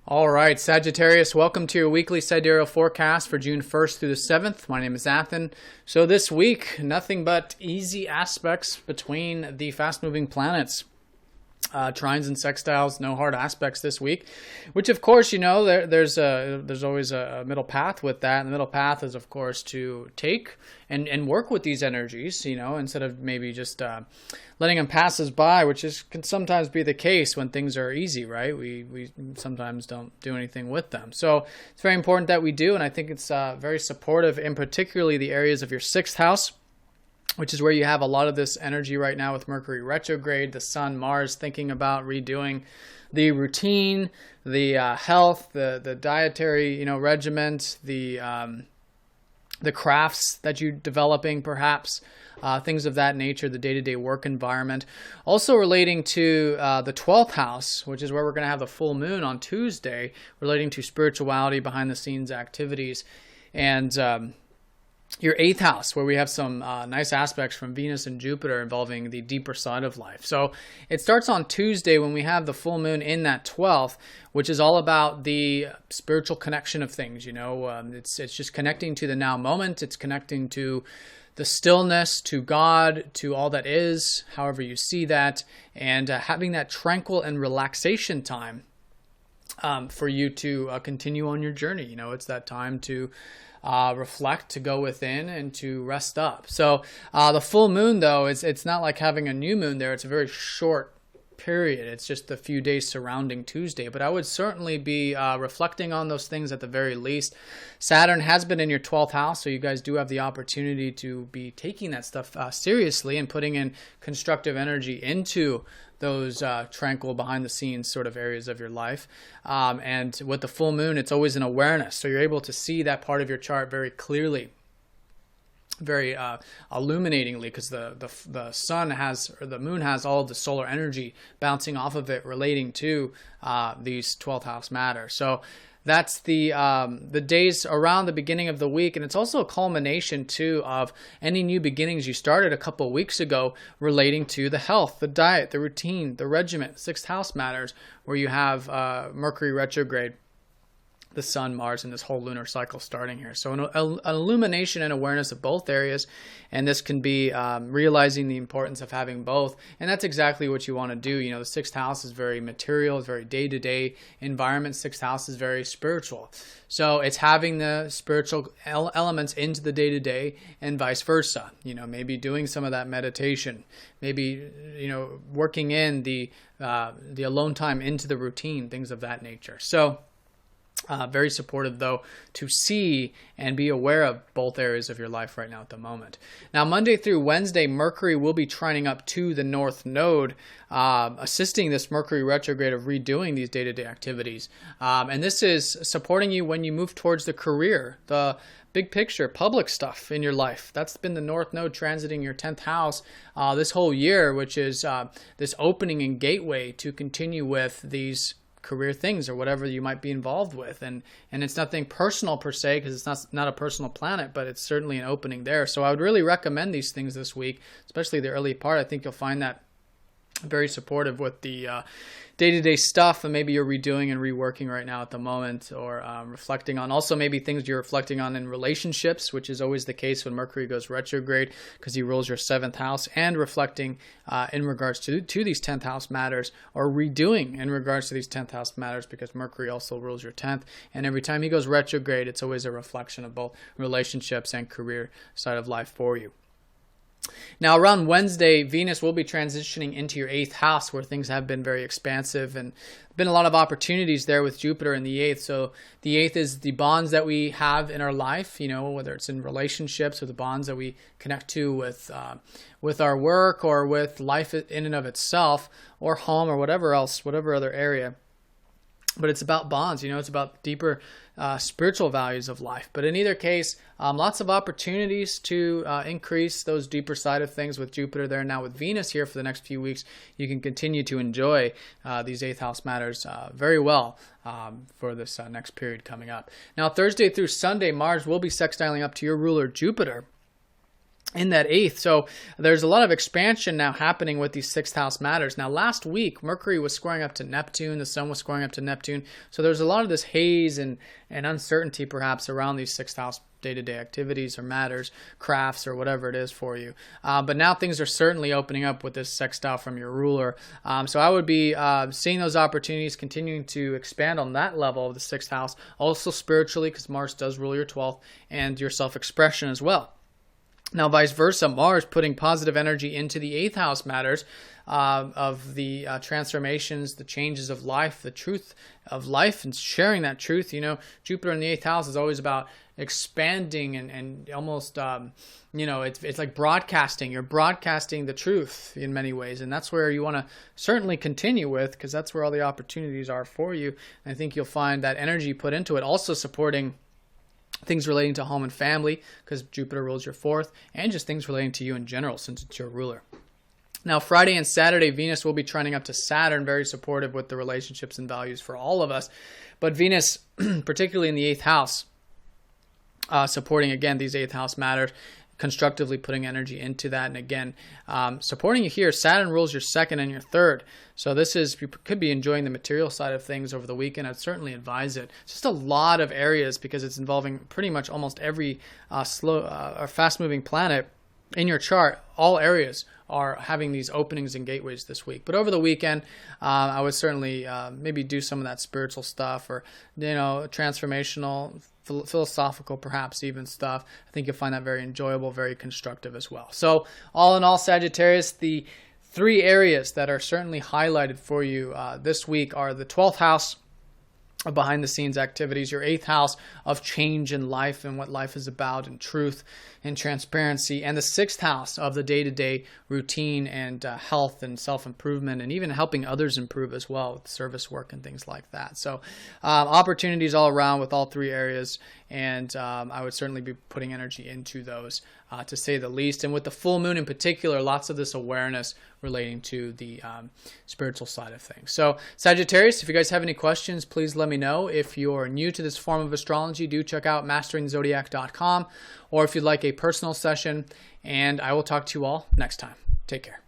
All right, Sagittarius, welcome to your weekly sidereal forecast for June 1st through the 7th. My name is Athen. So this week, nothing but easy aspects between the fast-moving planets. Trines and sextiles, no hard aspects this week, which of course, there's always a middle path with that. And the middle path is, of course, to take and work with these energies, instead of maybe just letting them pass us by, which can sometimes be the case when things are easy, right? We sometimes don't do anything with them. So it's very important that we do, and I think it's very supportive in particularly the areas of your 6th house, which is where you have a lot of this energy right now with Mercury retrograde, the Sun, Mars, thinking about redoing the routine, the health, the dietary, regiment, the crafts that you're developing, perhaps, things of that nature, the day-to-day work environment. Also relating to the 12th house, which is where we're going to have the full moon on Tuesday, relating to spirituality, behind-the-scenes activities, and your 8th house, where we have some nice aspects from Venus and Jupiter involving the deeper side of life. So it starts on Tuesday when we have the full moon in that 12th, which is all about the spiritual connection of things. It's just connecting to the now moment. It's connecting to the stillness, to God, to all that is, however you see that, and having that tranquil and relaxation time for you to continue on your journey. It's that time to reflect, to go within, and to rest up. So the full moon, though, it's not like having a new moon there. It's a very short period. It's just a few days surrounding Tuesday. But I would certainly be reflecting on those things at the very least. Saturn has been in your 12th house, so you guys do have the opportunity to be taking that stuff seriously and putting in constructive energy into those tranquil behind-the-scenes sort of areas of your life. And with the full moon, it's always an awareness. So you're able to see that part of your chart very clearly, very illuminatingly, because the sun has, or the moon has, all of the solar energy bouncing off of it relating to these 12th house matters. So that's the days around the beginning of the week, and it's also a culmination too of any new beginnings you started a couple of weeks ago relating to the health, the diet, the routine, the regiment. 6th house matters, where you have Mercury retrograde, the Sun, Mars, and this whole lunar cycle starting here. So an illumination and awareness of both areas, and this can be realizing the importance of having both, and that's exactly what you want to do. The 6th house is very material, it's very day-to-day environment. 6th house is very spiritual. So it's having the spiritual elements into the day-to-day and vice versa. Maybe doing some of that meditation, maybe, working in the alone time into the routine, things of that nature. So very supportive, though, to see and be aware of both areas of your life right now at the moment. Now, Monday through Wednesday, Mercury will be trining up to the North Node, assisting this Mercury retrograde of redoing these day-to-day activities. And this is supporting you when you move towards the career, the big picture, public stuff in your life. That's been the North Node transiting your 10th house this whole year, which is this opening and gateway to continue with these career things or whatever you might be involved with, and it's nothing personal per se, because it's not a personal planet, but it's certainly an opening there. So I would really recommend these things this week, especially the early part. I think you'll find that very supportive with the day-to-day stuff, and maybe you're redoing and reworking right now at the moment, or reflecting on also maybe things you're reflecting on in relationships, which is always the case when Mercury goes retrograde, because he rules your 7th house, and reflecting in regards to these 10th house matters, or redoing in regards to these 10th house matters, because Mercury also rules your 10th, and every time he goes retrograde, it's always a reflection of both relationships and career side of life for you. Now, around Wednesday, Venus will be transitioning into your 8th house, where things have been very expansive and been a lot of opportunities there with Jupiter in the 8th. So the 8th is the bonds that we have in our life, whether it's in relationships or the bonds that we connect to with our work, or with life in and of itself, or home, or whatever other area. But it's about bonds, it's about deeper spiritual values of life. But in either case, lots of opportunities to increase those deeper side of things with Jupiter there. Now with Venus here for the next few weeks, you can continue to enjoy these 8th house matters very well for this next period coming up. Now Thursday through Sunday, Mars will be sextiling up to your ruler Jupiter. in that eighth. So there's a lot of expansion now happening with these sixth house matters. Now, last week, Mercury was squaring up to Neptune. The sun was squaring up to Neptune. So there's a lot of this haze and uncertainty perhaps around these sixth house day-to-day activities or matters, crafts, or whatever it is for you. But now things are certainly opening up with this sextile from your ruler. So I would be seeing those opportunities, continuing to expand on that level of the sixth house, also spiritually, because Mars does rule your 12th, and your self-expression as well. Now, vice versa, Mars putting positive energy into the eighth house matters of the transformations, the changes of life, the truth of life, and sharing that truth. You know, Jupiter in the eighth house is always about expanding and almost, it's like broadcasting. You're broadcasting the truth in many ways, and that's where you want to certainly continue with, because that's where all the opportunities are for you. And I think you'll find that energy put into it also supporting things relating to home and family, because Jupiter rules your 4th, and just things relating to you in general, since it's your ruler. Now, Friday and Saturday, Venus will be trining up to Saturn, very supportive with the relationships and values for all of us. But Venus, particularly in the 8th house, supporting, again, these 8th house matters, constructively putting energy into that. And again, supporting you here, Saturn rules your 2nd and your 3rd. So this is, you could be enjoying the material side of things over the weekend. I'd certainly advise it. It's just a lot of areas, because it's involving pretty much almost every slow or fast-moving planet in your chart. All areas are having these openings and gateways this week. But over the weekend, I would certainly maybe do some of that spiritual stuff, or, transformational, philosophical, perhaps even stuff. I think you'll find that very enjoyable, very constructive as well. So all in all, Sagittarius, the 3 areas that are certainly highlighted for you this week are the 12th house of behind the scenes activities, your 8th house of change in life and what life is about, and truth and transparency, and the 6th house of the day-to-day routine and health and self-improvement, and even helping others improve as well with service work and things like that. So opportunities all around with all 3 areas, and I would certainly be putting energy into those to say the least. And with the full moon in particular, lots of this awareness relating to the spiritual side of things. So Sagittarius, if you guys have any questions, please let me know. If you're new to this form of astrology, do check out masteringzodiac.com, or if you'd like a personal session, and I will talk to you all next time. Take care.